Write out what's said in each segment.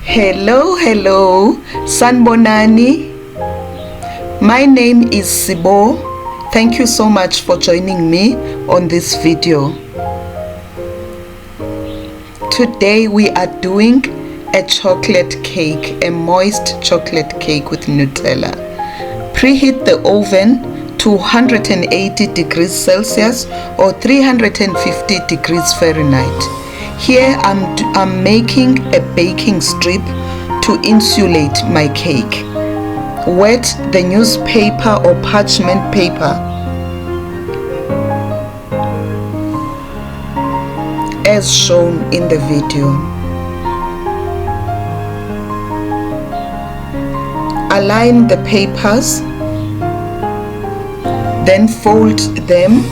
Hello, Sanbonani. My name is CBO. Thank you so much for joining me on this video. Today we are doing a chocolate cake, a moist chocolate cake with Nutella. Preheat the oven to 180 degrees Celsius or 350 degrees Fahrenheit. Here I'm making a baking strip to insulate my cake. Wet the newspaper or parchment paper as shown in the video. Align the papers, then fold them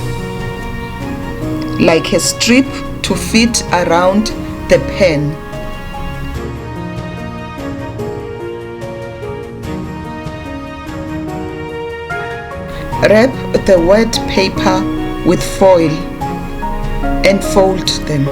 like a strip to fit around the pan. Wrap the wet paper with foil and fold them.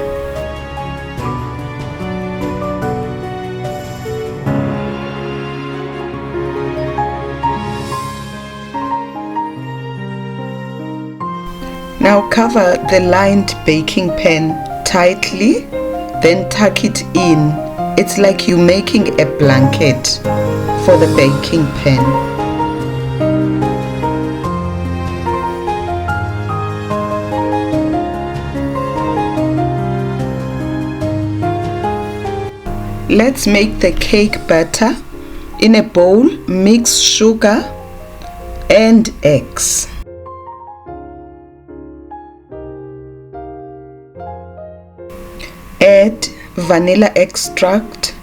Now cover the lined baking pan tightly, then tuck it in. It's like you're making a blanket for the baking pan. Let's make the cake batter. In a bowl, mix sugar and eggs. Add vanilla extract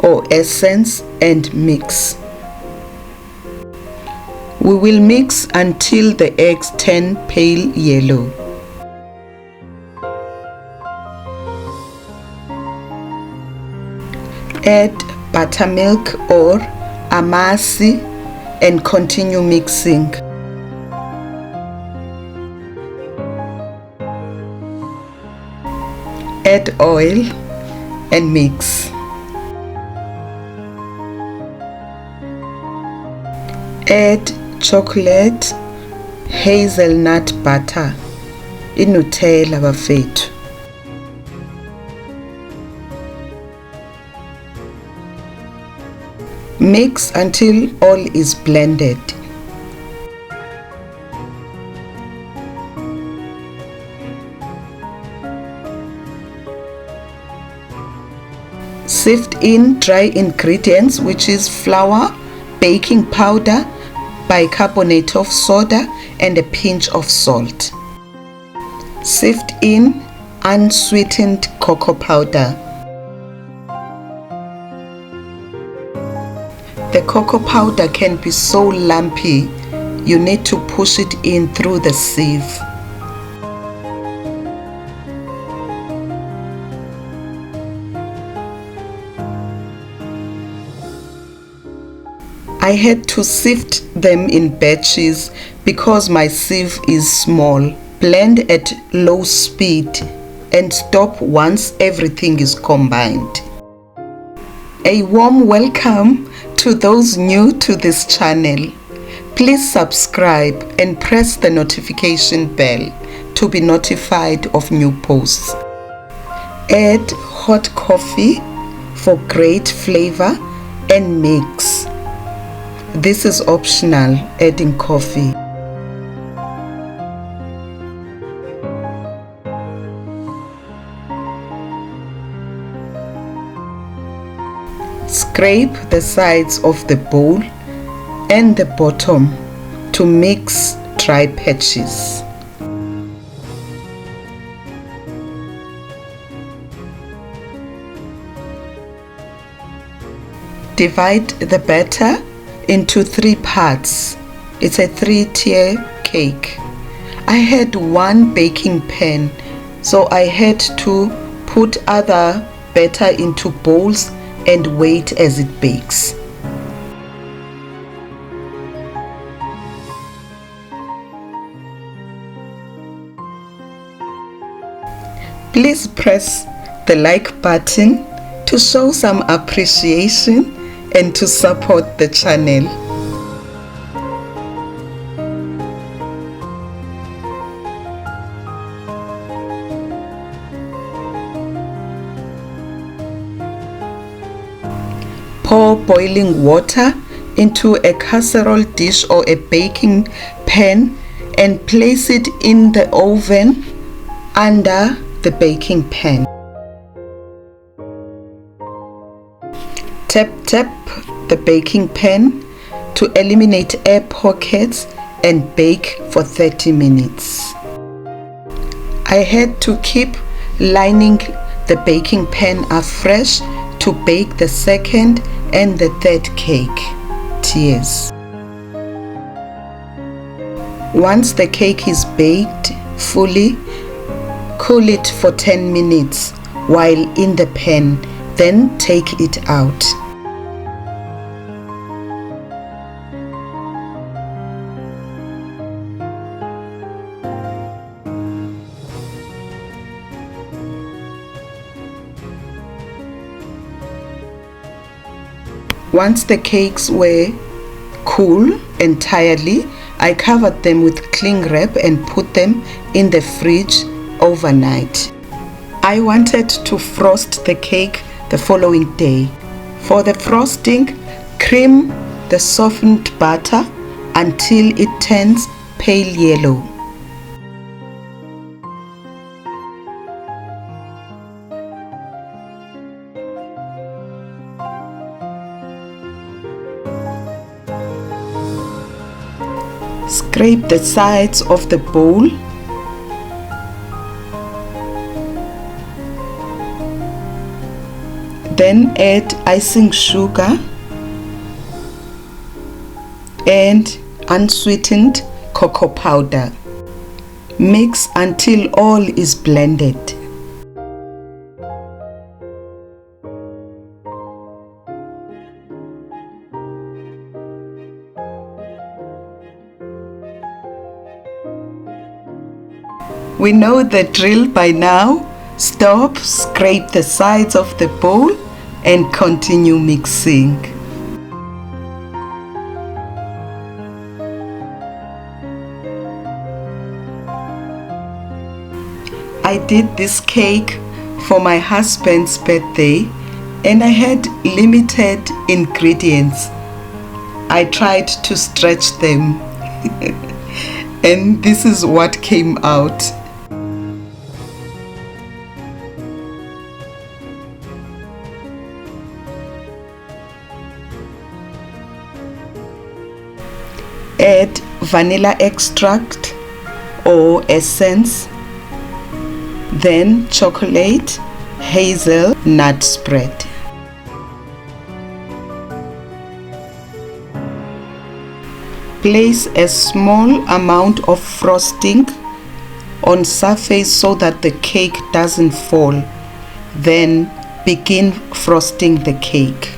or essence and mix. We will mix until the eggs turn pale yellow. Add buttermilk or amasi and continue mixing. Add oil and mix. Add chocolate hazelnut butter in Nutella bafethu. Mix until all is blended. Sift in dry ingredients, which is flour, baking powder, bicarbonate of soda, and a pinch of salt. Sift in unsweetened cocoa powder. The cocoa powder can be so lumpy, you need to push it in through the sieve. I had to sift them in batches because my sieve is small. Blend at low speed and stop once everything is combined. A warm welcome to those new to this channel. Please subscribe and press the notification bell to be notified of new posts. Add hot coffee for great flavor and mix. This is optional, adding coffee. Scrape the sides of the bowl and the bottom to mix dry patches. Divide the batter into 3 parts. It's a 3-tier cake. I had 1 baking pan, so I had to put other batter into bowls and wait as it bakes. Please press the like button to show some appreciation and to support the channel. Pour boiling water into a casserole dish or a baking pan and place it in the oven under the baking pan. Tap the baking pan to eliminate air pockets and bake for 30 minutes. I had to keep lining the baking pan afresh to bake the second and the third cake tiers. Once the cake is baked fully, cool it for 10 minutes while in the pan, then take it out. Once the cakes were cool entirely, I covered them with cling wrap and put them in the fridge overnight. I wanted to frost the cake the following day. For the frosting, cream the softened butter until it turns pale yellow. Scrape the sides of the bowl. Then add icing sugar and unsweetened cocoa powder. Mix until all is blended. We know the drill by now. Stop, scrape the sides of the bowl and continue mixing. I did this cake for my husband's birthday and I had limited ingredients. I tried to stretch them and this is what came out. Add vanilla extract or essence, then chocolate hazelnut spread. Place a small amount of frosting on surface so that the cake doesn't fall. Then begin frosting the cake.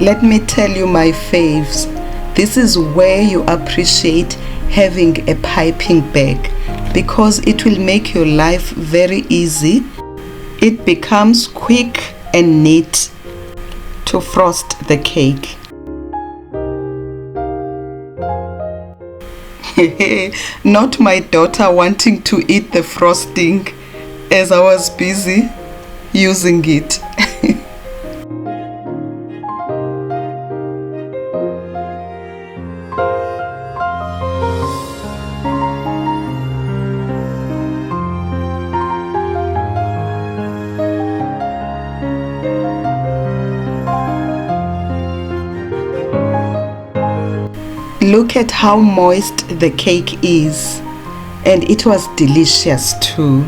Let me tell you my faves. This is where you appreciate having a piping bag because it will make your life very easy. It becomes quick and neat to frost the cake. Not my daughter wanting to eat the frosting as I was busy using it. Look at how moist the cake is, and it was delicious too.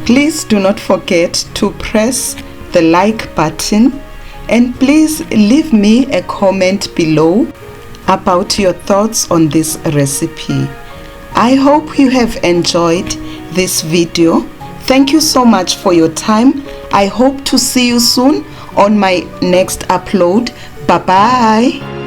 Please do not forget to press the like button and please leave me a comment below about your thoughts on this recipe. I hope you have enjoyed this video. Thank you so much for your time. I hope to see you soon on my next upload. Bye bye.